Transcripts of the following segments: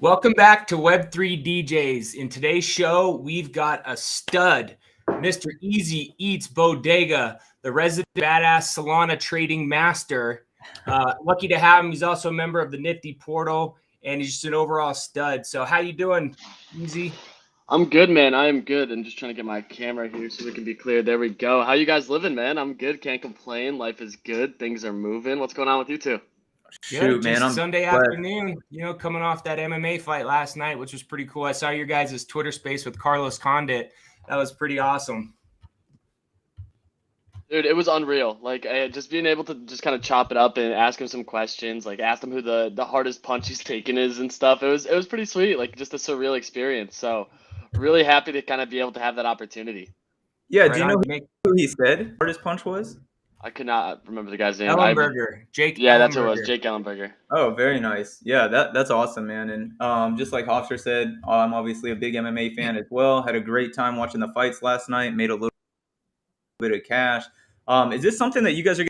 Welcome back to Web3 DJs. In today's show, we've got a stud, Mr. Easy Eats Bodega, the resident badass Solana trading master. Lucky to have him. He's also a member of the Nifty Portal, and he's just an overall stud. So how you doing, Easy? I'm good, man. I am good. I'm just trying to get my camera here so we can be clear. There we go. How you guys living, man? I'm good. Can't complain. Life is good. Things are moving. What's going on with you two? Shoot, man. I'm Sunday afternoon, coming off that MMA fight last night, which was pretty cool. I saw your guys' Twitter space with Carlos Condit. That was pretty awesome. Dude, it was unreal. Like, just being able to just kind of chop it up and ask him some questions, like ask him who the hardest punch he's taken is and stuff. It was pretty sweet, like just a surreal experience. So, really happy to kind of be able to have that opportunity. Yeah, do you know who he said hardest punch was? I could not remember the guy's name. Ellenberger. Jake. Yeah, that's who it was. Jake Ellenberger. Oh, very nice. Yeah, that's awesome, man. And just like Hofstra said, I'm obviously a big MMA fan as well. Had a great time watching the fights last night. Made a little bit of cash. Is this something that you guys are getting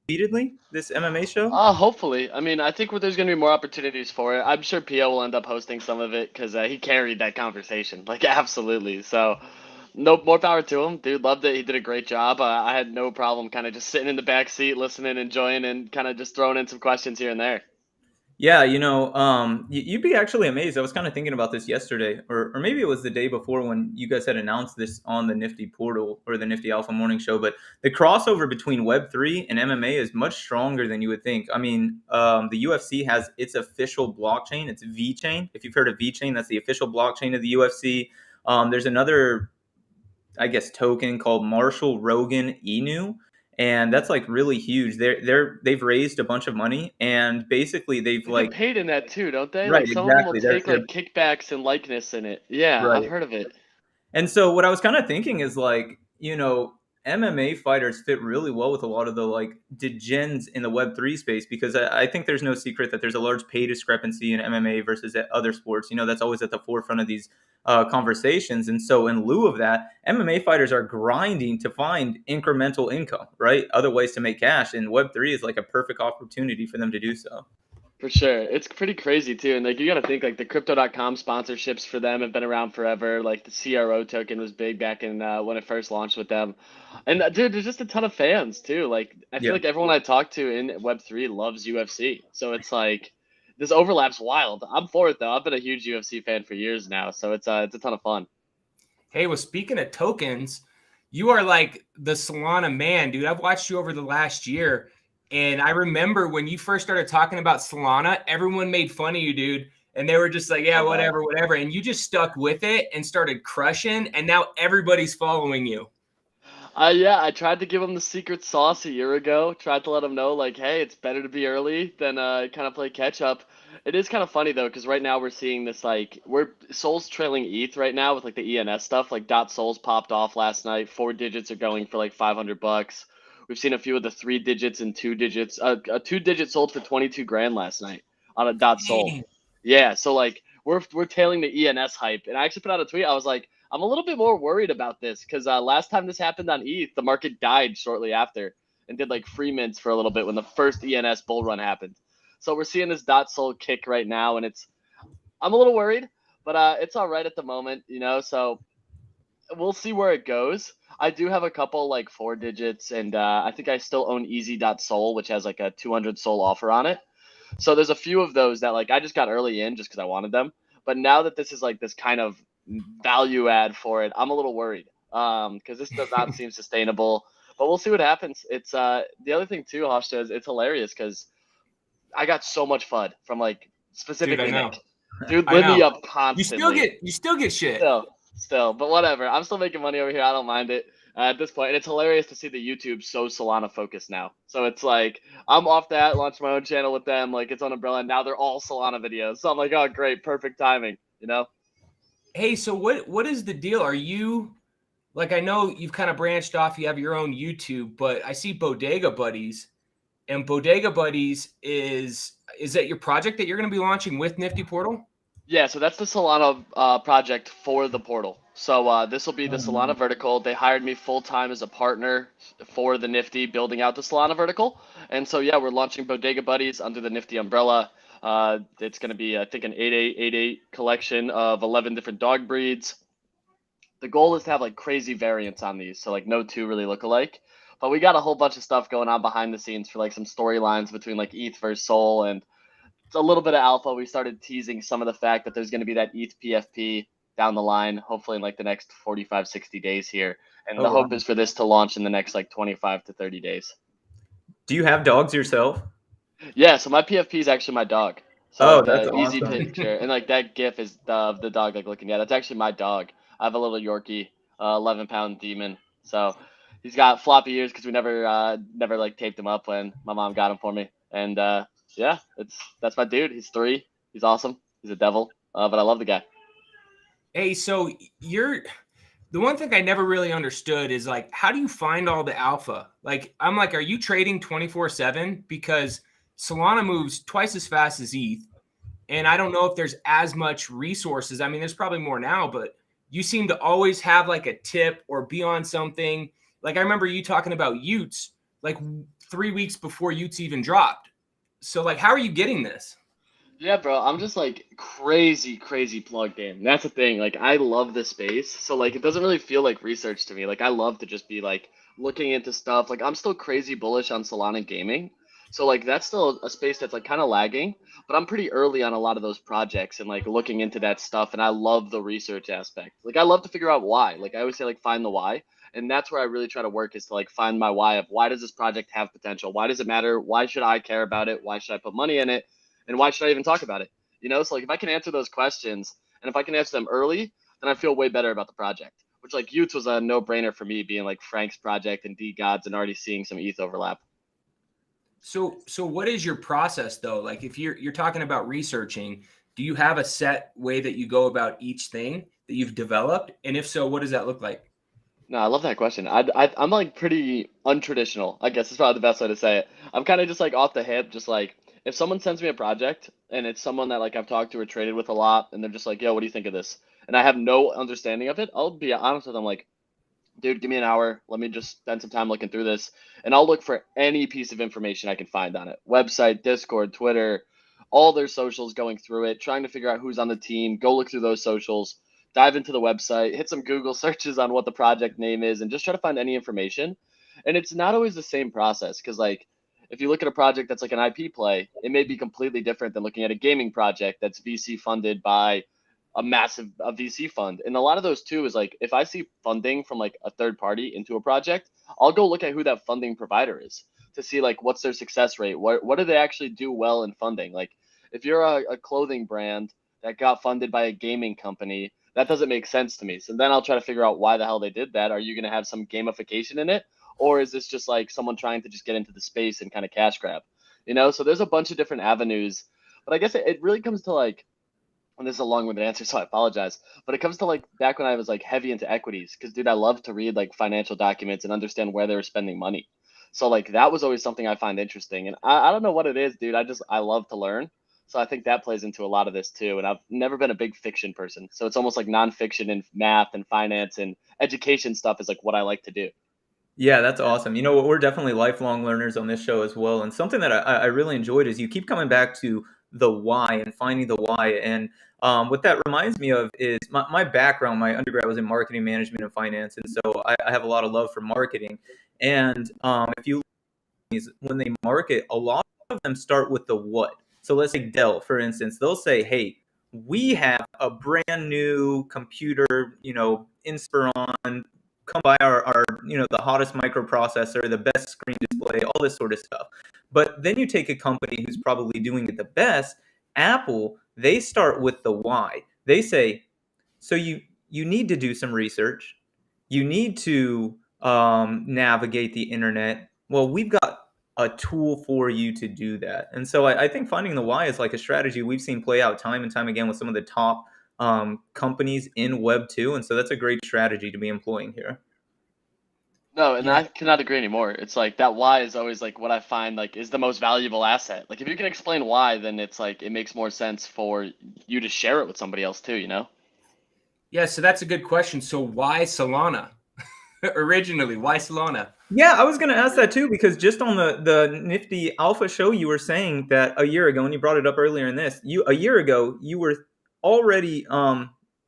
repeatedly, this MMA show? Hopefully. I mean, I think there's going to be more opportunities for it. I'm sure Pio will end up hosting some of it because he carried that conversation. Like, absolutely. So, no more power to him. Dude, loved it. He did a great job. I had no problem kind of just sitting in the back seat, listening, enjoying, and kind of just throwing in some questions here and there. Yeah, you'd be actually amazed. I was kind of thinking about this yesterday, or maybe it was the day before when you guys had announced this on the Nifty Portal or the Nifty Alpha Morning Show. But the crossover between Web3 and MMA is much stronger than you would think. I mean, the UFC has its official blockchain. It's VeChain. If you've heard of VeChain, that's the official blockchain of the UFC. There's another, I guess, token called Marshall Rogan Inu. And that's like really huge. They've raised a bunch of money, and basically they've like paid in that too, don't they? Right, like some exactly. of them will take like kickbacks and likeness in it. Yeah, right. I've heard of it. And so what I was kind of thinking is like, MMA fighters fit really well with a lot of the like degens in the Web3 space, because I think there's no secret that there's a large pay discrepancy in MMA versus other sports. That's always at the forefront of these conversations. And so in lieu of that, MMA fighters are grinding to find incremental income, right? Other ways to make cash. And Web3 is like a perfect opportunity for them to do so. For sure. It's pretty crazy too. And like you got to think like the crypto.com sponsorships for them have been around forever. Like the CRO token was big back in when it first launched with them. And dude, there's just a ton of fans too. Like I feel like everyone I talk to in Web3 loves UFC. So it's like this overlap's wild. I'm for it though. I've been a huge UFC fan for years now. So it's a ton of fun. Hey, well, speaking of tokens, you are like the Solana man, dude. I've watched you over the last year. And I remember when you first started talking about Solana, everyone made fun of you, dude. And they were just like, yeah, whatever. And you just stuck with it and started crushing. And now everybody's following you. Yeah, I tried to give them the secret sauce a year ago. Tried to let them know, like, hey, it's better to be early than kind of play catch up. It is kind of funny, though, because right now we're seeing this, like, Sol's trailing ETH right now with, like, the ENS stuff. Like, .Sols popped off last night. 4 digits are going for, like, $500. We've seen a few of the 3 digits and 2 digits. A 2-digit sold for 22 grand last night on a .Sol. Yeah, so like we're tailing the ENS hype. And I actually put out a tweet. I was like, I'm a little bit more worried about this because last time this happened on ETH, the market died shortly after and did like free mints for a little bit when the first ENS bull run happened. So we're seeing this .Sol kick right now, and I'm a little worried, but it's all right at the moment, So we'll see where it goes. I do have a couple like 4 digits, and I think I still own easy.sol, which has like a 200 Sol offer on it. So there's a few of those that like I just got early in just because I wanted them. But now that this is like this kind of value add for it, I'm a little worried because this does not seem sustainable. But we'll see what happens. It's the other thing too, Hofstra, is it's hilarious because I got so much FUD from like specifically Nick. Dude, lit me up constantly. You still get shit. Still, but whatever. I'm still making money over here. I don't mind it at this point. And it's hilarious to see the YouTube so Solana focused now. So it's like I'm off that, launched my own channel with them, like it's on Umbrella, and now they're all Solana videos. So I'm like, oh great, perfect timing, Hey, so what is the deal? Are you like I know you've kind of branched off, you have your own YouTube, but I see Bodega Buddies. And Bodega Buddies is that your project that you're going to be launching with Nifty Portal? Yeah, so that's the Solana project for the portal. So this will be the Solana vertical. They hired me full-time as a partner for the Nifty, building out the Solana vertical. And so, yeah, we're launching Bodega Buddies under the Nifty umbrella. It's going to be, I think, an 8888 collection of 11 different dog breeds. The goal is to have like crazy variants on these, so like no two really look alike. But we got a whole bunch of stuff going on behind the scenes for like some storylines between like ETH versus Sol, and it's a little bit of alpha. We started teasing some of the fact that there's going to be that ETH PFP down the line, hopefully in like the next 45, 60 days here. And the hope is for this to launch in the next like 25 to 30 days. Do you have dogs yourself? Yeah, so my PFP is actually my dog. So Oh, like that's the easy awesome. picture, and like that GIF is the dog like looking at. That's actually my dog. I have a little Yorkie, 11-pound demon. So he's got floppy ears because we never like taped him up when my mom got him for me. And yeah, that's my dude. He's 3. He's awesome. He's a devil. But I love the guy. Hey, so the one thing I never really understood is like, how do you find all the alpha? Like, I'm like, are you trading 24/7? Because Solana moves twice as fast as ETH. And I don't know if there's as much resources. I mean, there's probably more now, but you seem to always have like a tip or be on something. Like I remember you talking about Utes like 3 weeks before Utes even dropped. So like, how are you getting this? Yeah, bro, I'm just like crazy plugged in. That's the thing. Like, I love this space. So, like, it doesn't really feel like research to me. Like, I love to just be like looking into stuff. Like, I'm still crazy bullish on Solana gaming. So, like, that's still a space that's like kind of lagging, but I'm pretty early on a lot of those projects and like looking into that stuff. And I love the research aspect. Like, I love to figure out why. Like, I always say, like, find the why. And that's where I really try to work is to like find my why of why does this project have potential? Why does it matter? Why should I care about it? Why should I put money in it? And why should I even talk about it? You know, so like if I can answer those questions and if I can answer them early, then I feel way better about the project. Which like Utes was a no-brainer for me, being like Frank's project and D Gods and already seeing some ETH overlap. So what is your process though? Like if you're talking about researching, do you have a set way that you go about each thing that you've developed? And if so, what does that look like? No, I love that question. I'm like pretty untraditional. I guess is probably the best way to say it. I'm kind of just like off the hip, just like if someone sends me a project and it's someone that like I've talked to or traded with a lot, and they're just like, "Yo, what do you think of this?" and I have no understanding of it, I'll be honest with them, like, "Dude, give me an hour. Let me just spend some time looking through this, and I'll look for any piece of information I can find on it. Website, Discord, Twitter, all their socials, going through it, trying to figure out who's on the team. Go look through those socials." Dive into the website, hit some Google searches on what the project name is, and just try to find any information. And it's not always the same process because, like, if you look at a project that's like an IP play, it may be completely different than looking at a gaming project that's VC funded by a VC fund. And a lot of those too is like if I see funding from like a third party into a project, I'll go look at who that funding provider is to see like what's their success rate. What do they actually do well in funding? Like if you're a clothing brand that got funded by a gaming company, that doesn't make sense to me. So then I'll try to figure out why the hell they did that. Are you going to have some gamification in it? Or is this just like someone trying to just get into the space and kind of cash grab? You know, so there's a bunch of different avenues. But I guess it really comes to like, and this is a long-winded answer, so I apologize. But it comes to like back when I was like heavy into equities, because dude, I love to read like financial documents and understand where they were spending money. So like that was always something I find interesting. And I don't know what it is, dude. I love to learn. So I think that plays into a lot of this too. And I've never been a big fiction person. So it's almost like nonfiction and math and finance and education stuff is like what I like to do. Yeah, that's awesome. You know, we're definitely lifelong learners on this show as well. And something that I really enjoyed is you keep coming back to the why and finding the why. And what that reminds me of is my background. My undergrad was in marketing management and finance. And so I have a lot of love for marketing. And if you when they market, a lot of them start with the what. So let's take Dell, for instance. They'll say, hey, we have a brand new computer, Inspiron, come by our the hottest microprocessor, the best screen display, all this sort of stuff. But then you take a company who's probably doing it the best, Apple, they start with the why. They say, so you need to do some research. You need to navigate the internet. Well, we've got a tool for you to do that. And so I think finding the why is like a strategy we've seen play out time and time again with some of the top companies in Web 2. And so that's a great strategy to be employing here. No, and Yeah. I cannot agree anymore. It's like that why is always like what I find like is the most valuable asset. Like if you can explain why, then it's like it makes more sense for you to share it with somebody else too, you know? Yeah, so that's a good question. So why Solana? originally? Why Solana? Yeah, I was going to ask that too, because just on the Nifty Alpha show, you were saying that a year ago, and you brought it up earlier in this, a year ago, you were already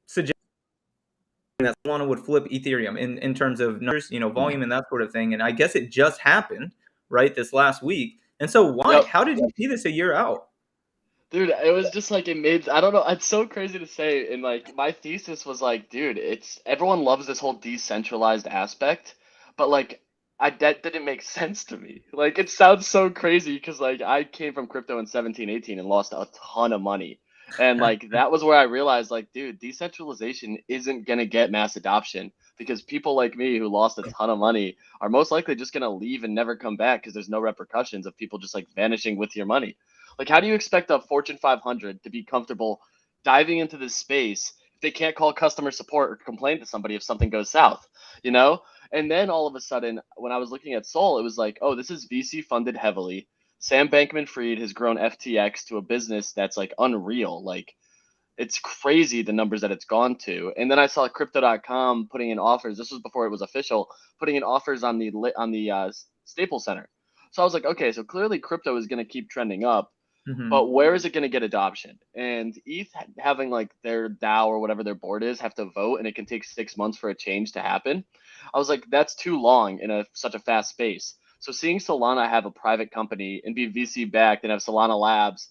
suggesting that Solana would flip Ethereum in terms of numbers, volume and that sort of thing. And I guess it just happened, right, this last week. And so why? Yep. How did you see this a year out? Dude, it was just like it made, I don't know, it's so crazy to say. And like my thesis was like, dude, it's everyone loves this whole decentralized aspect, but like that didn't make sense to me. Like it sounds so crazy because like I came from crypto in 17, 18 and lost a ton of money. And like that was where I realized like, dude, decentralization isn't gonna get mass adoption because people like me who lost a ton of money are most likely just gonna leave and never come back because there's no repercussions of people just like vanishing with your money. Like, how do you expect a Fortune 500 to be comfortable diving into this space if they can't call customer support or complain to somebody if something goes south, you know? And then all of a sudden, when I was looking at Sol, it was like, oh, this is VC funded heavily. Sam Bankman-Fried has grown FTX to a business that's like unreal. Like, it's crazy the numbers that it's gone to. And then I saw Crypto.com putting in offers. This was before it was official, putting in offers on the Staples Center. So I was like, okay, so clearly crypto is going to keep trending up. Mm-hmm. But where is it going to get adoption? And ETH having like their DAO or whatever their board is have to vote, and it can take 6 months for a change to happen. I was like, that's too long in such a fast space. So seeing Solana have a private company and be VC backed and have Solana Labs,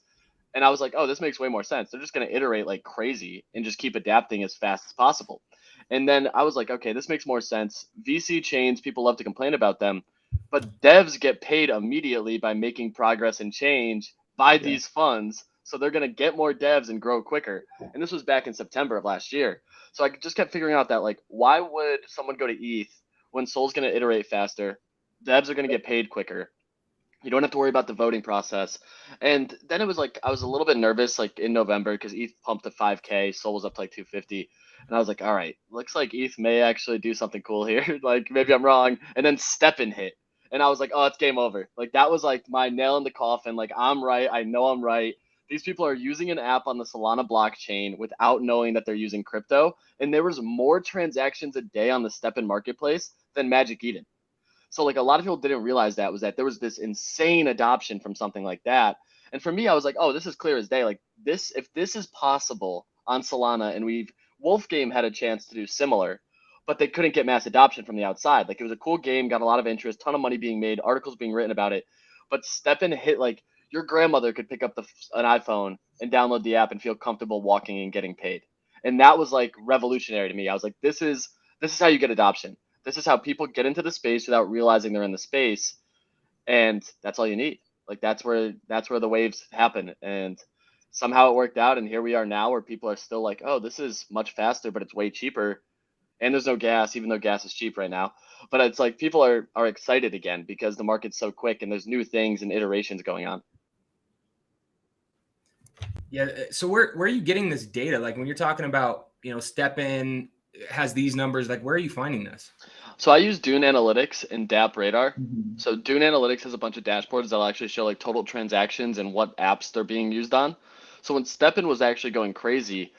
and I was like, oh, this makes way more sense. They're just going to iterate like crazy and just keep adapting as fast as possible. And then I was like, okay, this makes more sense. VC chains, people love to complain about them, but devs get paid immediately by making progress and change by these funds. So they're going to get more devs and grow quicker. And this was back in September of last year. So I just kept figuring out that, like, why would someone go to ETH when Sol's going to iterate faster? Devs are going to get paid quicker. You don't have to worry about the voting process. And then it was like, I was a little bit nervous, like in November, because ETH pumped to 5K, Sol was up to like 250. And I was like, all right, looks like ETH may actually do something cool here. Like maybe I'm wrong. And then Steppen hit. And I was like, oh, it's game over. Like that was like my nail in the coffin. Like I'm right. I know I'm right. These people are using an app on the Solana blockchain without knowing that they're using crypto. And there was more transactions a day on the Steppen marketplace than Magic Eden. So like a lot of people didn't realize that was that there was this insane adoption from something like that. And for me, I was like, oh, this is clear as day. Like this, if this is possible on Solana, and Wolf Game had a chance to do similar, but they couldn't get mass adoption from the outside. Like it was a cool game, got a lot of interest, ton of money being made, articles being written about it. But Steppen hit like your grandmother could pick up an iPhone and download the app and feel comfortable walking and getting paid. And that was like revolutionary to me. I was like, this is how you get adoption. This is how people get into the space without realizing they're in the space, and that's all you need. Like that's where the waves happen, and somehow it worked out, and here we are now, where people are still like, oh, this is much faster, but it's way cheaper, and there's no gas, even though gas is cheap right now. But it's like people are excited again because the market's so quick, and there's new things and iterations going on. Yeah. So where are you getting this data? Like when you're talking about, Steppen has these numbers, like where are you finding this? So I use Dune Analytics and DApp Radar. So Dune Analytics has a bunch of dashboards that'll actually show like total transactions and what apps they're being used on. So when Steppen was actually going crazy,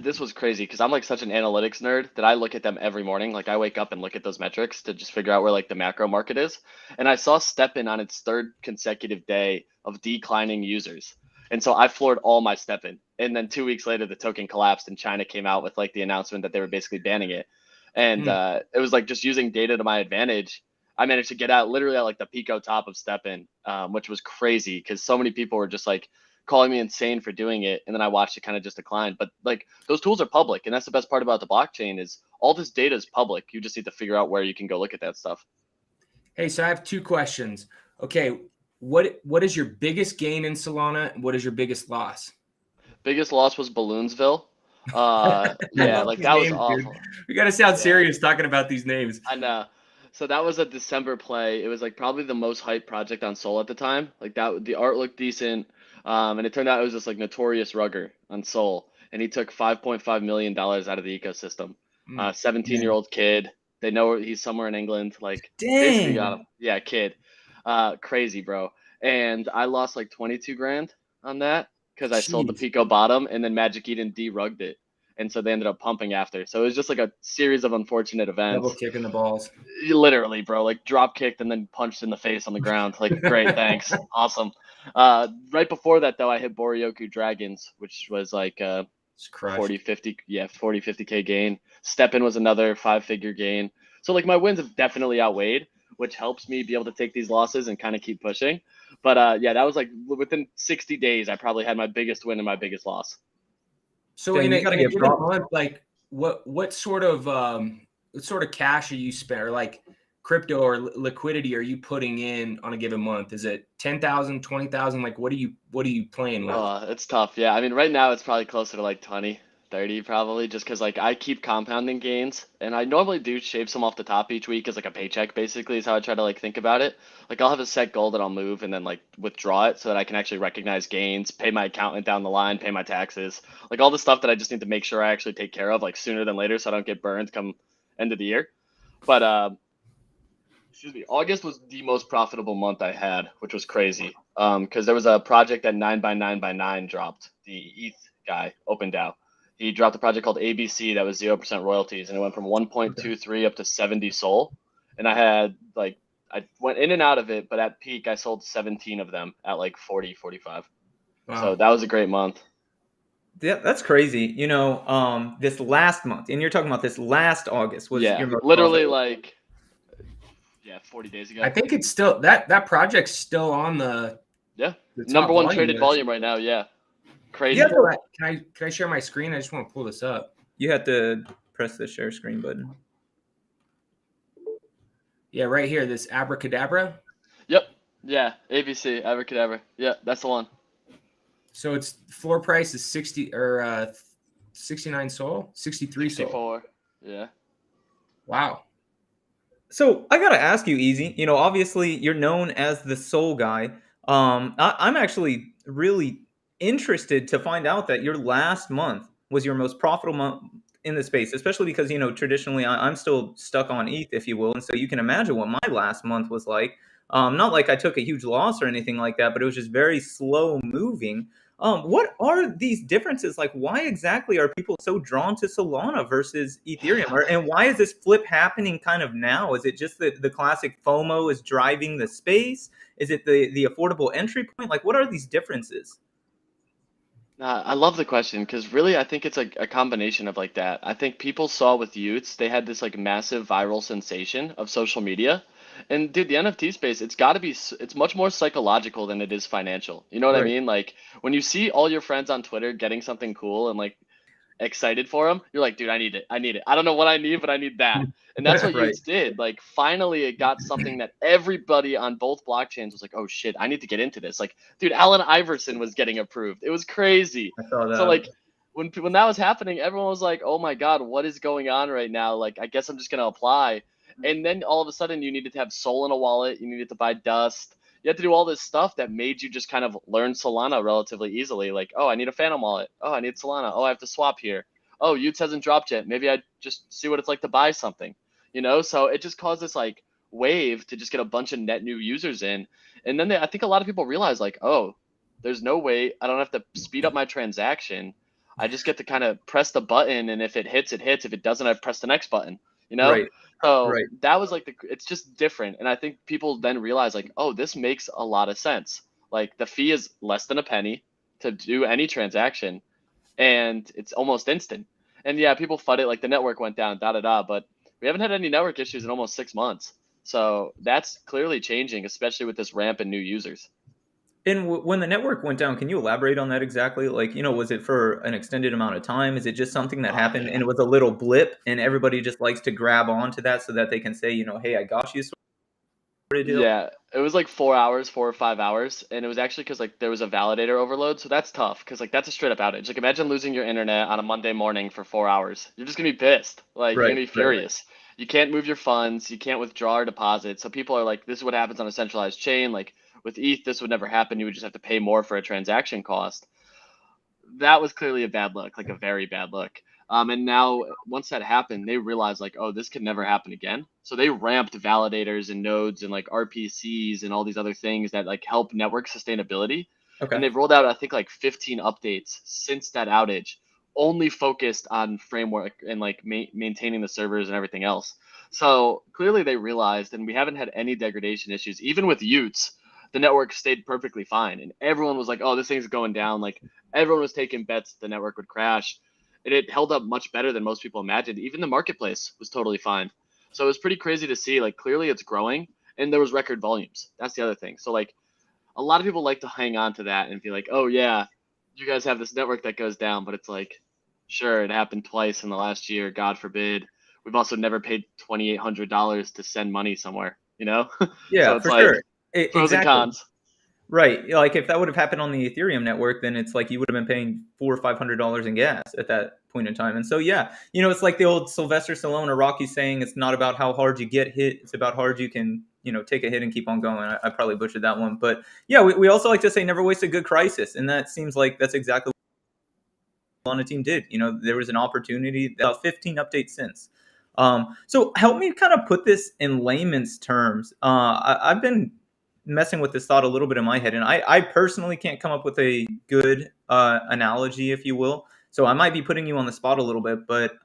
this was crazy because I'm like such an analytics nerd that I look at them every morning. Like I wake up and look at those metrics to just figure out where like the macro market is. And I saw Steppen on its third consecutive day of declining users. And so I floored all my Steppen. And then 2 weeks later, the token collapsed and China came out with like the announcement that they were basically banning it. And it was like just using data to my advantage. I managed to get out literally at like the Pico top of Steppen, which was crazy because so many people were just like calling me insane for doing it. And then I watched it kind of just decline. But like those tools are public. And that's the best part about the blockchain is all this data is public. You just need to figure out where you can go look at that stuff. Hey, so I have two questions. Okay. What is your biggest gain in Solana? And what is your biggest loss? Biggest loss was Balloonsville. Yeah, like that was awful. Dude. We got to sound serious talking about these names. I know. So that was a December play. It was like probably the most hyped project on Sol at the time. Like that, the art looked decent, and it turned out it was just like notorious rugger on Sol, and he took $5.5 million out of the ecosystem. 17-year-old kid. They know he's somewhere in England. Like basically got him. Yeah, kid. Crazy, bro. And I lost like 22 grand on that because I sold the Pico bottom, and then Magic Eden derugged it. and so they ended up pumping after. So it was just like a series of unfortunate events. Double kicking the balls. Literally, bro, like drop kicked and then punched in the face on the ground. Like, great, thanks, awesome. Right before that though, I hit Boryoku Dragons, which was like 40, 50K gain. Step in was another 5-figure gain. So like my wins have definitely outweighed, which helps me be able to take these losses and kind of keep pushing. But yeah, that was like within 60 days, I probably had my biggest win and my biggest loss. So Dang, in you a gotta given get props. month, like what sort of cash are you spending, or like crypto or liquidity are you putting in on a given month? Is it 10,000, 20,000? Like what are you playing with? It's tough. Yeah, I mean, right now it's probably closer to like 20, 30 probably, just because like I keep compounding gains, and I normally do shave some off the top each week as like a paycheck, basically, is how I try to like think about it. Like I'll have a set goal that I'll move and then like withdraw it so that I can actually recognize gains, pay my accountant down the line, pay my taxes, like all the stuff that I just need to make sure I actually take care of like sooner than later so I don't get burned come end of the year. But excuse me, August was the most profitable month I had, which was crazy. Because there was a project that 9x9x9 dropped. The ETH guy, OpenDAO, he dropped a project called ABC that was 0% royalties, and it went from 1.23 up to 70 SOL. And I went in and out of it, but at peak I sold 17 of them at like 40, 45. Wow. So that was a great month. Yeah, that's crazy. You know, this last month, and you're talking about this last August was your most literally profitable. like 40 days ago. I think it's still that project's still on the number one traded list. volume right now. Yeah, crazy. Yeah, Can I share my screen? I just want to pull this up. you have to press the share screen button. Yeah, right here, this abracadabra. Yep. Yeah, ABC, abracadabra. Yeah, that's the one. So its floor price is 69 SOL, 63 SOL. 64. Yeah. Wow. So I gotta ask you, Easy. You know, obviously you're known as the soul guy. I'm actually really interested to find out that your last month was your most profitable month in the space, especially because you know traditionally I'm still stuck on ETH, if you will, and so you can imagine what my last month was like. Not like I took a huge loss or anything like that, but it was just very slow moving. What are these differences? Like, why exactly are people so drawn to Solana versus Ethereum? And why is this flip happening kind of now? Is it just that the classic FOMO is driving the space? Is it the affordable entry point? Like, what are these differences? I love the question because really I think it's like a combination of like that. I think people saw with youths, they had this like massive viral sensation of social media. And dude, the NFT space, it's got to be, it's much more psychological than it is financial. You know what I Right. mean? Like when you see all your friends on Twitter getting something cool and like excited for them, you're like, dude, I need it. I need it. I don't know what I need, but I need that. And that's what Right. youths did. Like finally it got something that everybody on both blockchains was like, oh shit, I need to get into this. Like, dude, Allen Iverson was getting approved. It was crazy. I saw that. So like when that was happening, everyone was like, oh my God, what is going on right now? Like, I guess I'm just gonna apply. And then all of a sudden you needed to have Sol in a wallet, you needed to buy Dust. You had to do all this stuff that made you just kind of learn Solana relatively easily. Like, oh, I need a Phantom wallet. Oh, I need Solana. Oh, I have to swap here. Oh, Utes hasn't dropped yet. Maybe I just see what it's like to buy something, you know? So it just caused this like wave to just get a bunch of net new users in. And then I think a lot of people realize like, oh, there's no way I don't have to speed up my transaction. I just get to kind of press the button, and if it hits, it hits. If it doesn't, I press the next button, you know? Right. So Right. that was like it's just different. And I think people then realize like, oh, this makes a lot of sense. Like the fee is less than a penny to do any transaction, and it's almost instant. And yeah, people FUD it like the network went down, but we haven't had any network issues in almost 6 months. So that's clearly changing, especially with this ramp in new users. And when the network went down, can you elaborate on that exactly? Like, you know, was it for an extended amount of time? Is it just something that happened and it was a little blip and everybody just likes to grab onto that so that they can say, you know, hey, I got you. Sort of deal? Yeah, it was like 4 hours, 4 or 5 hours, and it was actually because like there was a validator overload, so that's tough because like that's a straight up outage. Like imagine losing your internet on a Monday morning for 4 hours. You're just gonna be pissed. Like you're Right. gonna be furious. You can't move your funds. You can't withdraw or deposit. So people are like, this is what happens on a centralized chain. Like with ETH, this would never happen. You would just have to pay more for a transaction cost. That was clearly a bad look, like a very bad look. And now once that happened, they realized like, oh, this could never happen again. So they ramped validators and nodes and like RPCs and all these other things that like help network sustainability. Okay. And they've rolled out, I think, like 15 updates since that outage, only focused on framework and like maintaining the servers and everything else. So clearly they realized, and we haven't had any degradation issues. Even with Utes, the network stayed perfectly fine, and everyone was like, "Oh, this thing's going down." Like everyone was taking bets the network would crash, and it held up much better than most people imagined. Even the marketplace was totally fine. So it was pretty crazy to see. Like clearly it's growing, and there was record volumes. That's the other thing. So like a lot of people like to hang on to that and be like, "Oh yeah, you guys have this network that goes down," but it's like, sure, it happened twice in the last year. God forbid. We've also never paid $2,800 to send money somewhere, you know? So Yeah, it's for like sure. pros and Exactly. cons. Right. Like if that would have happened on the Ethereum network, then it's like you would have been paying $400 or $500 in gas at that point in time. And so, yeah, it's like the old Sylvester Stallone or Rocky saying, it's not about how hard you get hit. It's about how hard you can, take a hit and keep on going. I probably butchered that one. But yeah, we also like to say never waste a good crisis. And that seems like that's exactly what the Solana team did. There was an opportunity, about 15 updates since. So help me kind of put this in layman's terms. I've been messing with this thought a little bit in my head, and I personally can't come up with a good analogy, if you will. So I might be putting you on the spot a little bit, but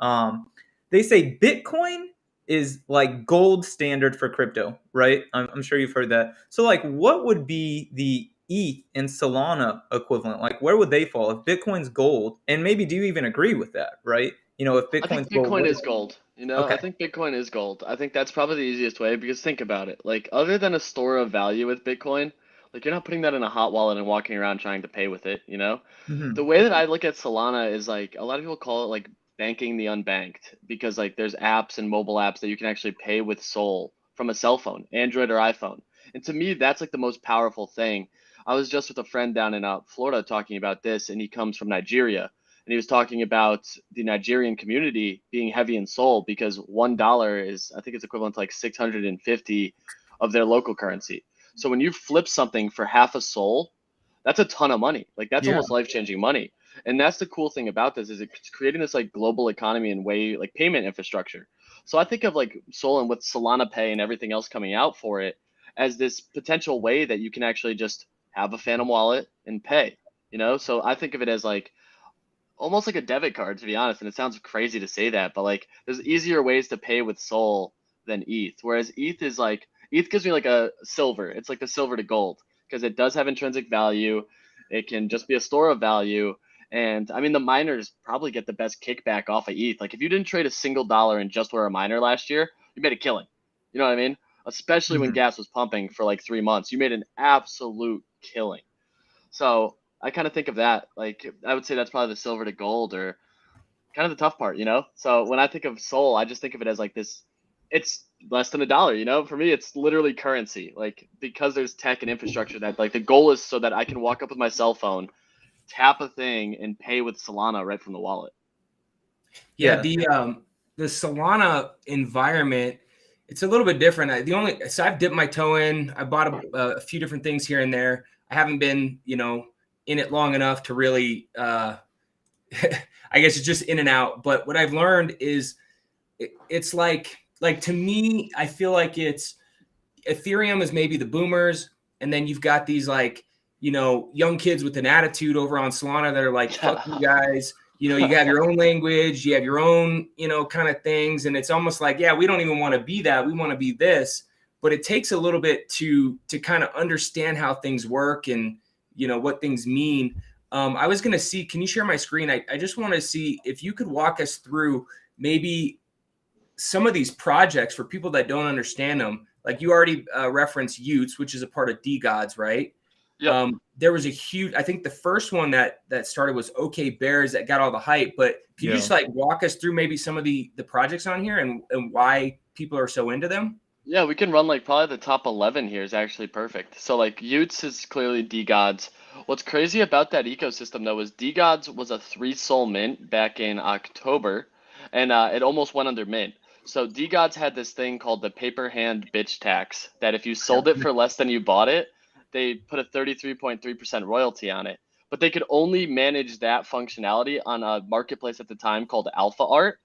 they say Bitcoin is like gold standard for crypto, right? I'm sure you've heard that. So like, what would be the ETH and Solana equivalent? Like, where would they fall if Bitcoin's gold? And maybe do you even agree with that, right? If I think Bitcoin's gold, Bitcoin is gold. I okay. think Bitcoin is gold. I think that's probably the easiest way because think about it. Like, other than a store of value with Bitcoin, like, you're not putting that in a hot wallet and walking around trying to pay with it? The Hmm. way that I look at Solana is like a lot of people call it like banking the unbanked because like there's apps and mobile apps that you can actually pay with Sol from a cell phone, Android or iPhone. And to me, that's like the most powerful thing. I was just with a friend down in Florida talking about this, and he comes from Nigeria. And he was talking about the Nigerian community being heavy in Sol because $1 is, I think it's equivalent to like 650 of their local currency. So when you flip something for half a Sol, that's a ton of money. Like that's Yeah. almost life-changing money. And that's the cool thing about this is it's creating this like global economy and way like payment infrastructure. So I think of like Sol and with Solana Pay and everything else coming out for it as this potential way that you can actually just have a Phantom wallet and pay. So I think of it as like almost like a debit card, to be honest. And it sounds crazy to say that, but like there's easier ways to pay with Sol than ETH. Whereas ETH gives me like a silver. It's like the silver to gold because it does have intrinsic value. It can just be a store of value. And I mean, the miners probably get the best kickback off of ETH. Like if you didn't trade a single dollar and just were a miner last year, you made a killing. You know what I mean? Especially when Mhm. gas was pumping for like 3 months, you made an absolute killing. So I kind of think of that. Like I would say that's probably the silver to gold or kind of the tough part. So when I think of Sol, I just think of it as like this. It's less than $1. For me, it's literally currency. Like because there's tech and infrastructure that like the goal is so that I can walk up with my cell phone, tap a thing, and pay with Solana right from the wallet. Yeah, Yeah. the Solana environment, it's a little bit different. So I've dipped my toe in. I bought a few different things here and there. I haven't been, in it long enough to really. I guess it's just in and out. But what I've learned is, it's like to me, I feel like it's Ethereum is maybe the boomers, and then you've got these like young kids with an attitude over on Solana that are like, fuck you guys. You have your own language, you have your own, kind of things. And it's almost like, yeah, we don't even want to be that. We want to be this. But it takes a little bit to kind of understand how things work and, what things mean. I was going to see, can you share my screen? I just want to see if you could walk us through maybe some of these projects for people that don't understand them. Like you already referenced Utes, which is a part of DGods, right? Yep. There was a huge, I think the first one that started was OK Bears that got all the hype. But can you just like walk us through maybe some of the projects on here and why people are so into them? Yeah, we can run like probably the top 11 here is actually perfect. So like Utes is clearly DGods. What's crazy about that ecosystem though is DGods was a 3 Sol mint back in October, and it almost went under mint. So DGods had this thing called the paper hand bitch tax that if you sold it for less than you bought it, they put a 33.3% royalty on it. But they could only manage that functionality on a marketplace at the time called Alpha Art.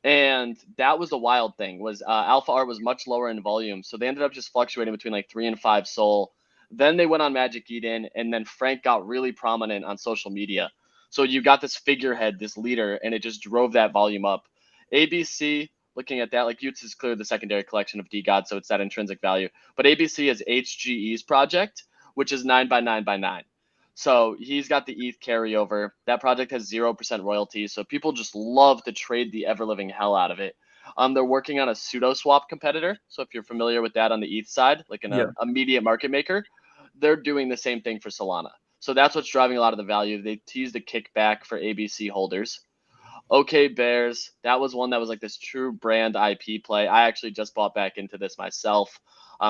And that was the wild thing was Alpha Art was much lower in volume, so they ended up just fluctuating between like 3 and 5 Sol. Then they went on Magic Eden, and then Frank got really prominent on social media. So you got this figurehead, this leader, and it just drove that volume up. ABC, looking at that, like Utes is clearly the secondary collection of DGOD, so it's that intrinsic value. But ABC is HGE's project, which is 9 by 9 by 9. So he's got the ETH carryover. That project has 0% royalties, so people just love to trade the ever-living hell out of it. They're working on a pseudo swap competitor. So if you're familiar with that on the ETH side, like an immediate market maker, they're doing the same thing for Solana. So that's what's driving a lot of the value. They teased a kickback for ABC holders. OK Bears, that was one that was like this true brand IP play. I actually just bought back into this myself.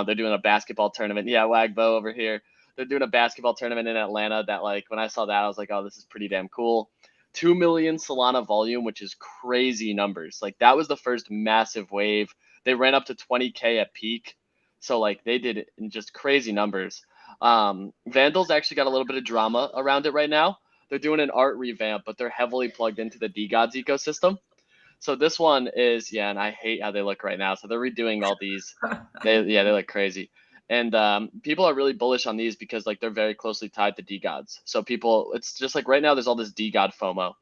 They're doing a basketball tournament. Yeah, Wagbo over here. They're doing a basketball tournament in Atlanta that, like, when I saw that, I was like, oh, this is pretty damn cool. 2 million Solana volume, which is crazy numbers. Like, that was the first massive wave. They ran up to 20K at peak. So, like, they did it in just crazy numbers. Vandals actually got a little bit of drama around it right now. They're doing an art revamp, but they're heavily plugged into the DGODs ecosystem. So this one is, and I hate how they look right now. So they're redoing all these. They look crazy. And people are really bullish on these because, like, they're very closely tied to DGODs. So people, it's just like right now there's all this DGOD FOMO.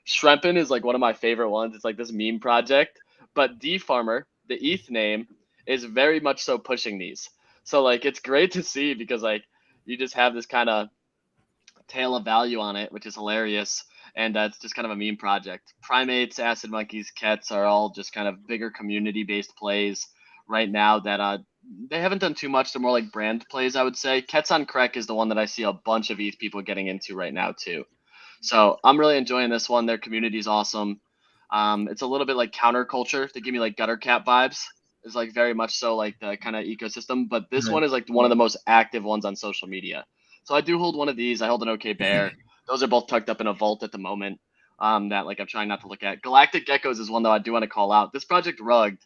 Shrimpen is like one of my favorite ones. It's like this meme project. But DFarmer, the ETH name, is very much so pushing these. So, like, it's great to see because, like, you just have this kind of tail of value on it, which is hilarious. And it's just kind of a meme project. Primates, Acid Monkeys, Kets are all just kind of bigger community-based plays right now that they haven't done too much. They're more like brand plays, I would say. Kets on Crack is the one that I see a bunch of ETH people getting into right now, too. So I'm really enjoying this one. Their community is awesome. It's a little bit like counterculture. They give me like gutter cat vibes. It's like very much so like the kind of ecosystem. But this one is like one of the most active ones on social media. So I do hold one of these. I hold an OK Bear. Those are both tucked up in a vault at the moment that, like, I'm trying not to look at. Galactic Geckos is one, though, I do want to call out. This project rugged,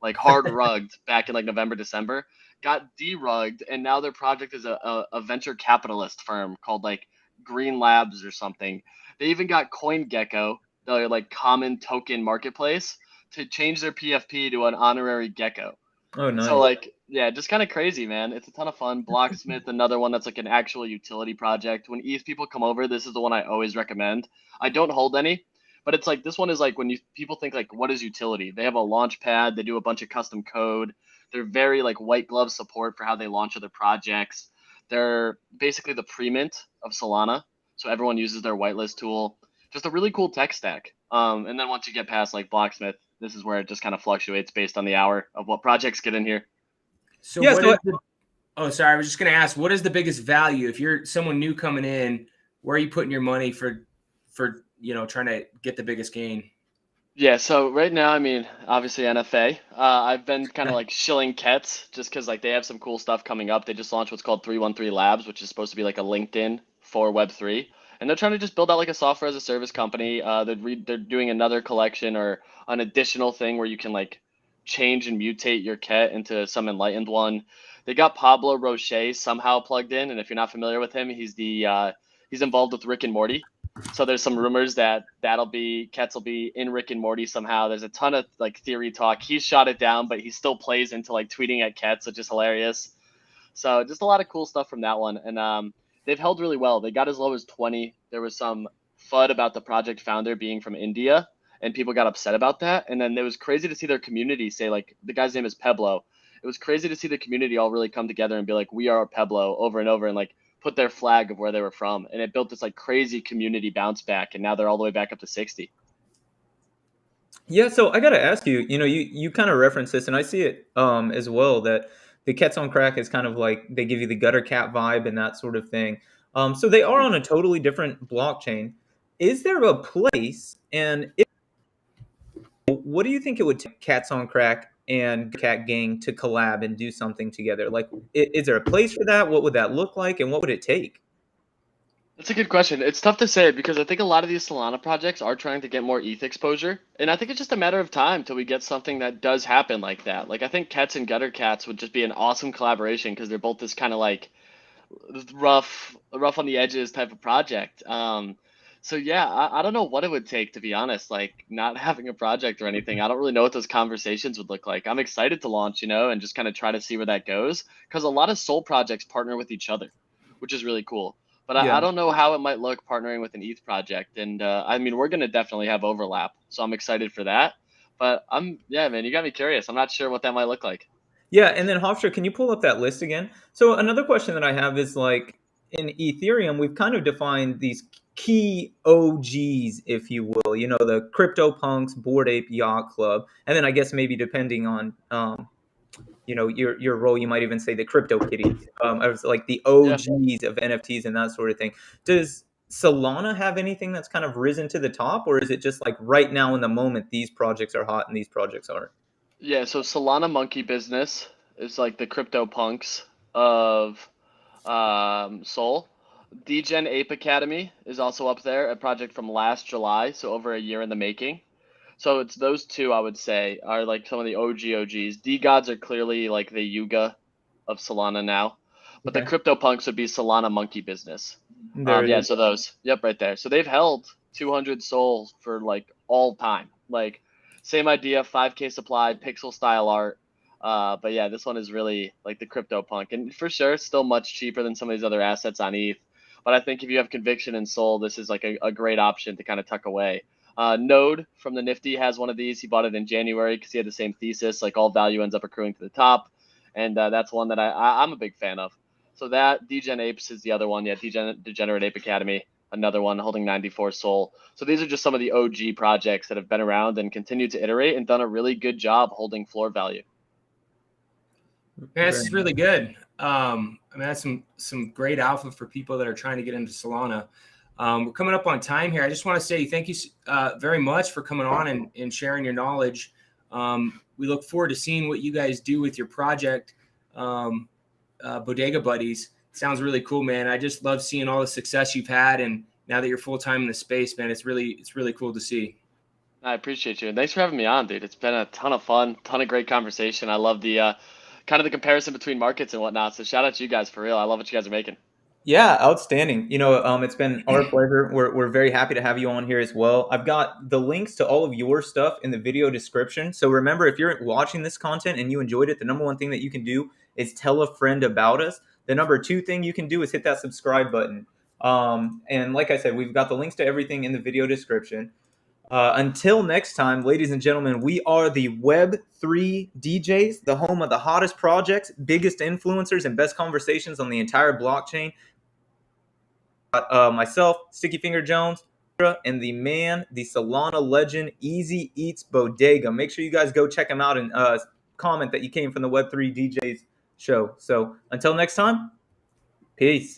like hard rugged back in like November, December, got derugged, and now their project is a venture capitalist firm called like Green Labs or something. They even got CoinGecko, their like common token marketplace, to change their PFP to an honorary gecko. Oh, nice. So, like, yeah, just kind of crazy, man. It's a ton of fun. Blocksmith, another one that's like an actual utility project. When ETH people come over, this is the one I always recommend. I don't hold any, but it's like this one is like when people think like, what is utility? They have a launch pad. They do a bunch of custom code. They're very like white glove support for how they launch other projects. They're basically the pre-mint of Solana, so everyone uses their whitelist tool. Just a really cool tech stack. And then once you get past like Blocksmith, this is where it just kind of fluctuates based on the hour of what projects get in here. So yeah, oh, sorry. I was just going to ask, what is the biggest value? If you're someone new coming in, where are you putting your money for trying to get the biggest gain? Yeah, so right now, I mean, obviously NFA. I've been kind of like shilling Kets just because like they have some cool stuff coming up. They just launched what's called 313 Labs, which is supposed to be like a LinkedIn for Web3. And they're trying to just build out like a software as a service company. They're doing another collection or an additional thing where you can like change and mutate your Ket into some enlightened one. They got Pablo Roche somehow plugged in, and if you're not familiar with him, he's involved with Rick and Morty. So there's some rumors that Kets will be in Rick and Morty somehow. There's a ton of like theory talk. He's shot it down, but he still plays into like tweeting at Kets, which is hilarious. So just a lot of cool stuff from that one, and they've held really well. They got as low as 20. There was some FUD about the project founder being from India, and people got upset about that. And then it was crazy to see their community say, like, the guy's name is Peblo. It was crazy to see the community all really come together and be like, we are Peblo over and over, and like put their flag of where they were from. And it built this like crazy community bounce back, and now they're all the way back up to 60. Yeah, so I got to ask you, you kind of reference this, and I see it as well, that the Kets on Crack is kind of like they give you the gutter cat vibe and that sort of thing. So they are on a totally different blockchain. Is there a place, and what do you think it would take Cats on Crack and Cat Gang to collab and do something together? Like, is there a place for that? What would that look like, and what would it take? That's a good question. It's tough to say because I think a lot of these Solana projects are trying to get more ETH exposure. And I think it's just a matter of time till we get something that does happen like that. Like, I think Kets and Gutter Cats would just be an awesome collaboration because they're both this kind of like rough on the edges type of project. So yeah, I don't know what it would take, to be honest, like not having a project or anything. I don't really know what those conversations would look like. I'm excited to launch, and just kind of try to see where that goes because a lot of Soul projects partner with each other, which is really cool. But I don't know how it might look partnering with an ETH project. And I mean, we're going to definitely have overlap. So I'm excited for that. But yeah, man, you got me curious. I'm not sure what that might look like. Yeah, and then Hofstra, can you pull up that list again? So another question that I have is like in Ethereum, we've kind of defined these key OGs, if you will. You know, the Cryptopunks, Bored Ape Yacht Club, and then I guess maybe depending on you know your role, you might even say the Crypto Kitties, as like the OGs of NFTs and that sort of thing. Does Solana have anything that's kind of risen to the top, or is it just like right now in the moment these projects are hot and these projects aren't? Yeah, so Solana Monkey Business is like the Cryptopunks of Sol. Degen Ape Academy is also up there, a project from last July, so over a year in the making. So it's those two I would say are like some of the OGs. DeGods are clearly like the Yuga of Solana now, but the Cryptopunks would be Solana Monkey Business. There it Yeah, is. so those, yep, right there. So they've held 200 souls for like all time. Like same idea, 5K supply, pixel style art. But yeah, this one is really like the CryptoPunk, and for sure, still much cheaper than some of these other assets on ETH. But I think if you have conviction in Sol, this is like a great option to kind of tuck away. Node from the Nifty has one of these. He bought it in January because he had the same thesis, like all value ends up accruing to the top, and that's one that I'm a big fan of. So that Degen Apes is the other one. Yeah, Degenerate Ape Academy, another one holding 94 Sol. So these are just some of the OG projects that have been around and continue to iterate and done a really good job holding floor value. That's really good. I mean, that's some great alpha for people that are trying to get into Solana. We're coming up on time here. I just want to say thank you very much for coming on and sharing your knowledge. We look forward to seeing what you guys do with your project, Bodega Buddies. Sounds really cool, man. I just love seeing all the success you've had, and now that you're full time in the space, man, it's really cool to see. I appreciate you, and thanks for having me on, dude. It's been a ton of fun, ton of great conversation. I love the kind of the comparison between markets and whatnot. So shout out to you guys for real. I love what you guys are making. Yeah, outstanding. You know, it's been our pleasure. We're very happy to have you on here as well. I've got the links to all of your stuff in the video description. So remember, if you're watching this content and you enjoyed it, the number one thing that you can do is tell a friend about us. The number two thing you can do is hit that subscribe button. And like I said, we've got the links to everything in the video description. Until next time, ladies and gentlemen, we are the Web3 DJs, the home of the hottest projects, biggest influencers, and best conversations on the entire blockchain. Myself, Sticky Finger Jones, and the man, the Solana legend, Easy Eats Bodega. Make sure you guys go check him out and comment that you came from the Web3 DJs show. So until next time, peace.